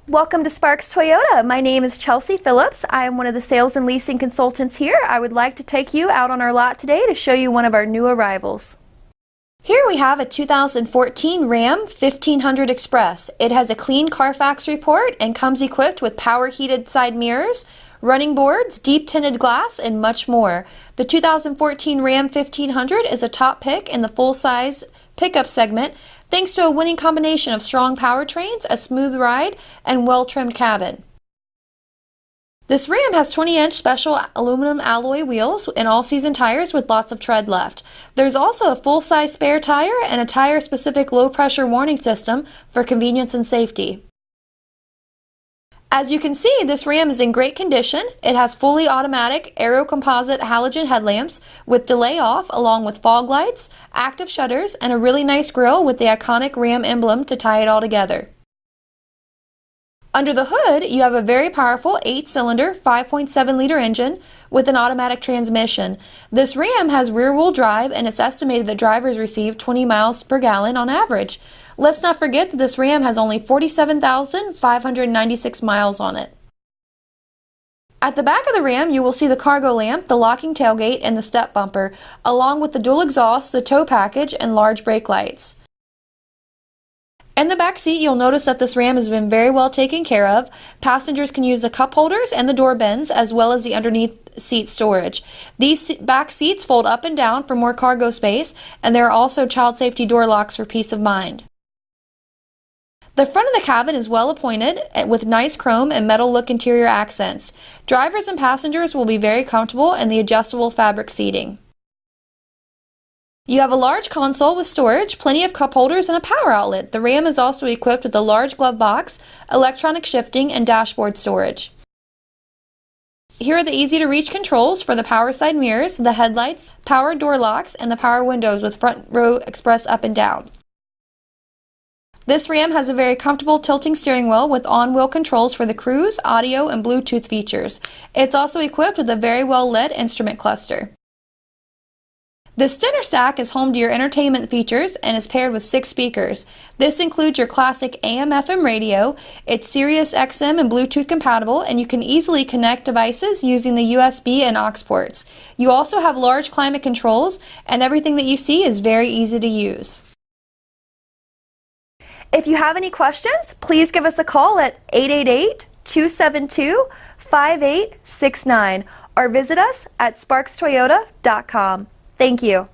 Welcome to Sparks Toyota. My name is Chelsea Phillips. I am one of the sales and leasing consultants here. I would like to take you out on our lot today to show you one of our new arrivals. Here we have a 2014 Ram 1500 Express. It has a clean Carfax report and comes equipped with power heated side mirrors, running boards, deep tinted glass, and much more. The 2014 Ram 1500 is a top pick in the full-size pickup segment thanks to a winning combination of strong powertrains, a smooth ride, and well-trimmed cabin. This Ram has 20-inch special aluminum alloy wheels and all-season tires with lots of tread left. There's also a full-size spare tire and a tire-specific low-pressure warning system for convenience and safety. As you can see, this Ram is in great condition. It has fully automatic aero composite halogen headlamps with delay off along with fog lights, active shutters, and a really nice grille with the iconic Ram emblem to tie it all together. Under the hood, you have a very powerful 8-cylinder, 5.7-liter engine with an automatic transmission. This Ram has rear-wheel drive, and it's estimated that drivers receive 20 miles per gallon on average. Let's not forget that this Ram has only 47,596 miles on it. At the back of the Ram, you will see the cargo lamp, the locking tailgate, and the step bumper, along with the dual exhaust, the tow package, and large brake lights. In the back seat, you'll notice that this Ram has been very well taken care of. Passengers can use the cup holders and the door bends, as well as the underneath seat storage. These back seats fold up and down for more cargo space, and there are also child safety door locks for peace of mind. The front of the cabin is well appointed with nice chrome and metal look interior accents. Drivers and passengers will be very comfortable in the adjustable fabric seating. You have a large console with storage, plenty of cup holders, and a power outlet. The Ram is also equipped with a large glove box, electronic shifting, and dashboard storage. Here are the easy-to-reach controls for the power side mirrors, the headlights, power door locks, and the power windows with front row express up and down. This Ram has a very comfortable tilting steering wheel with on-wheel controls for the cruise, audio, and Bluetooth features. It's also equipped with a very well-lit instrument cluster. This dinner stack is home to your entertainment features and is paired with 6 speakers. This includes your classic AM/FM radio. It's Sirius XM and Bluetooth compatible, and you can easily connect devices using the USB and aux ports. You also have large climate controls, and everything that you see is very easy to use. If you have any questions, please give us a call at 888-272-5869 or visit us at sparkstoyota.com. Thank you.